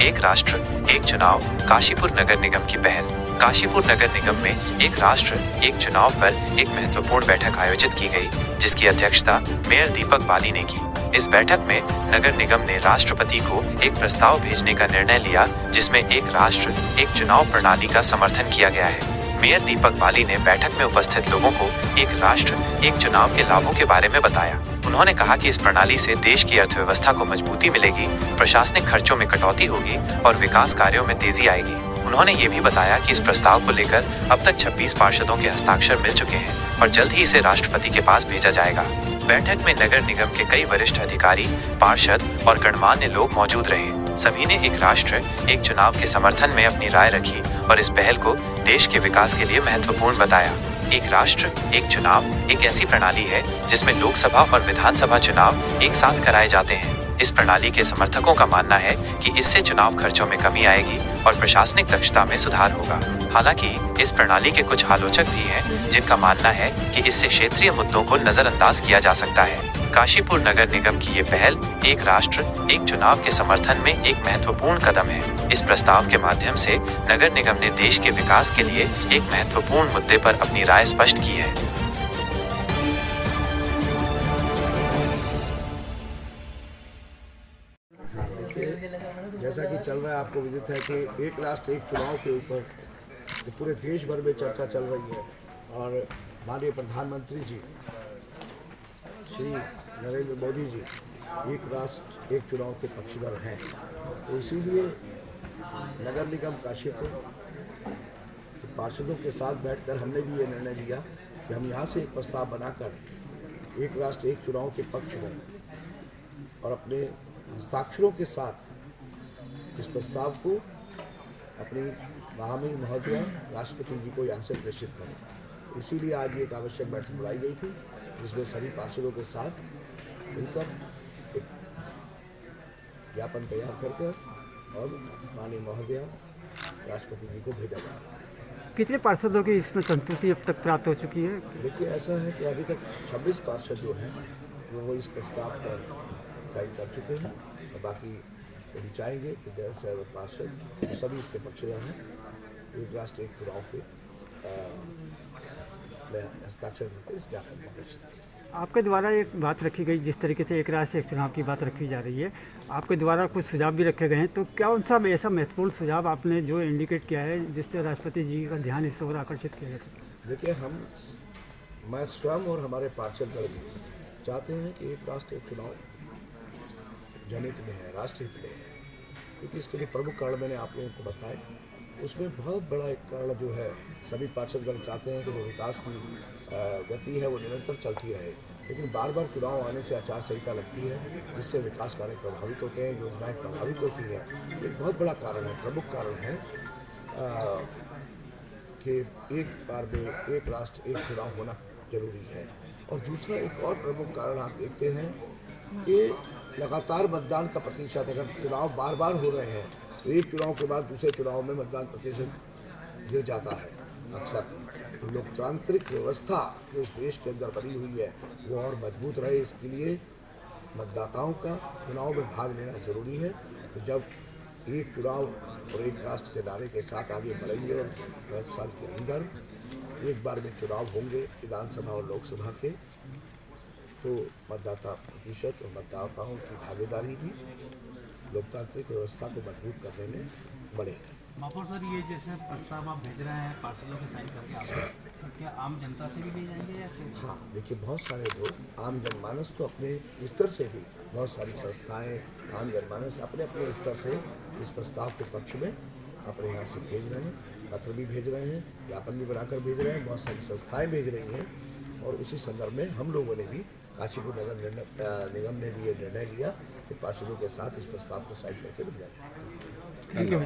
एक राष्ट्र एक चुनाव काशीपुर नगर निगम की पहल। काशीपुर नगर निगम में एक राष्ट्र एक चुनाव पर एक महत्वपूर्ण बैठक आयोजित की गई, जिसकी अध्यक्षता मेयर दीपक बाली ने की। इस बैठक में नगर निगम ने राष्ट्रपति को एक प्रस्ताव भेजने का निर्णय लिया, जिसमें एक राष्ट्र एक चुनाव प्रणाली का समर्थन किया गया है। मेयर दीपक बाली ने बैठक में उपस्थित लोगों को एक राष्ट्र एक चुनाव के लाभों के बारे में बताया। उन्होंने कहा कि इस प्रणाली से देश की अर्थव्यवस्था को मजबूती मिलेगी, प्रशासनिक खर्चों में कटौती होगी और विकास कार्यों में तेजी आएगी। उन्होंने ये भी बताया कि इस प्रस्ताव को लेकर अब तक 26 पार्षदों के हस्ताक्षर मिल चुके हैं और जल्द ही इसे राष्ट्रपति के पास भेजा जाएगा। बैठक में नगर निगम के कई वरिष्ठ अधिकारी, पार्षद और गणमान्य लोग मौजूद रहे। सभी ने एक राष्ट्र एक चुनाव के समर्थन में अपनी राय रखी और इस पहल को देश के विकास के लिए महत्वपूर्ण बताया। एक राष्ट्र एक चुनाव एक ऐसी प्रणाली है जिसमें लोकसभा और विधानसभा चुनाव एक साथ कराए जाते हैं। इस प्रणाली के समर्थकों का मानना है कि इससे चुनाव खर्चों में कमी आएगी और प्रशासनिक दक्षता में सुधार होगा। हालांकि इस प्रणाली के कुछ आलोचक भी हैं, जिनका मानना है कि इससे क्षेत्रीय मुद्दों को नजरअंदाज किया जा सकता है। काशीपुर नगर निगम की ये पहल एक राष्ट्र एक चुनाव के समर्थन में एक महत्वपूर्ण कदम है। इस प्रस्ताव के माध्यम से नगर निगम ने देश के विकास के लिए एक महत्वपूर्ण मुद्दे पर अपनी राय स्पष्ट की है। जैसा कि चल रहा है, आपको विदित है कि एक राष्ट्र एक चुनाव के ऊपर पूरे देश भर में चर्चा चल रही है और माननीय प्रधानमंत्री जी श्री नरेंद्र मोदी जी एक राष्ट्र एक चुनाव के पक्षधर हैं। तो इसीलिए नगर निगम काशीपुर के पार्षदों के साथ बैठकर हमने भी ये निर्णय लिया कि हम यहाँ से एक प्रस्ताव बनाकर एक राष्ट्र एक चुनाव के पक्ष में और अपने हस्ताक्षरों के साथ इस प्रस्ताव को अपनी महामहिम महोदया राष्ट्रपति जी को यहाँ से प्रेषित करें। इसीलिए आज ये एक आवश्यक बैठक बुलाई गई थी, जिसमें सभी पार्षदों के साथ मिलकर एक ज्ञापन तैयार करके और माननीय महोदया राष्ट्रपति जी को भेजा जा रहा है। कितने पार्षदों की इसमें संतुष्टि अब तक प्राप्त हो चुकी है? देखिए, ऐसा है कि अभी तक 26 पार्षद जो हैं वो इस प्रस्ताव पर साइन कर चुके हैं और बाकी हम चाहेंगे कि ज़्यादा से ज़्यादा पार्षद तो सभी इसके पक्षधर हैं। एक राष्ट्र एक चुनाव के में हस्ताक्षर करके इस ज्ञापन को प्रेषित करें। आपके द्वारा एक बात रखी गई, जिस तरीके से एक राष्ट्र एक चुनाव की बात रखी जा रही है, आपके द्वारा कुछ सुझाव भी रखे गए हैं, तो क्या उन सब ऐसा महत्वपूर्ण सुझाव आपने जो इंडिकेट किया है जिससे राष्ट्रपति जी का ध्यान इस ओर आकर्षित किया जा सके? देखिए, मैं स्वयं और हमारे पार्षद दल भी चाहते हैं कि एक राष्ट्र एक चुनाव जनहित में है, राष्ट्रहित में है, क्योंकि इसके लिए प्रमुख कारण मैंने आप लोगों को बताए। उसमें बहुत बड़ा एक कारण जो है, सभी पार्षदगण चाहते हैं कि जो विकास की गति है वो निरंतर चलती रहे, लेकिन बार बार चुनाव आने से आचार संहिता लगती है, जिससे विकास कार्य प्रभावित होते हैं, योजनाएं प्रभावित होती हैं। एक बहुत बड़ा कारण है, प्रमुख कारण है कि एक बार में एक राष्ट्र एक चुनाव होना जरूरी है। और दूसरा एक और प्रमुख कारण आप देखते हैं कि लगातार मतदान का प्रतिशत, अगर चुनाव बार बार हो रहे हैं तो एक चुनाव के बाद दूसरे चुनाव में मतदान प्रतिशत गिर जाता है अक्सर। तो लोकतांत्रिक व्यवस्था जो इस देश के अंदर बनी हुई है वो और मजबूत रहे, इसके लिए मतदाताओं का चुनाव में भाग लेना जरूरी है। तो जब एक चुनाव और एक राष्ट्र के नारे के साथ आगे बढ़ेंगे और 10 साल के अंदर एक बार में चुनाव होंगे विधानसभा और लोकसभा के, तो मतदाता प्रतिशत और मतदाताओं की भागीदारी भी लोकतांत्रिक व्यवस्था को मजबूत करने में बढ़ेगी। महापौर सर, ये जैसे प्रस्ताव आप भेज रहे हैं पार्षदों के साइन करके आप, तो क्या आम जनता से भी ले जाएंगे या सिर्फ? हाँ, देखिए, बहुत सारे लोग, आम जनमानस तो अपने स्तर से भी, बहुत सारी संस्थाएं, आम जनमानस अपने अपने स्तर से इस प्रस्ताव के पक्ष में अपने यहाँ से भेज रहे हैं, पत्र भी भेज रहे हैं, ज्ञापन भी बनाकर भेज रहे हैं, बहुत सारी संस्थाएँ भेज रही हैं। और उसी संदर्भ में हम लोगों ने भी, काशीपुर नगर निगम ने भी ये निर्णय लिया कि पार्षदों के साथ इस प्रस्ताव को साइन करके भेजा जाए। Thank you.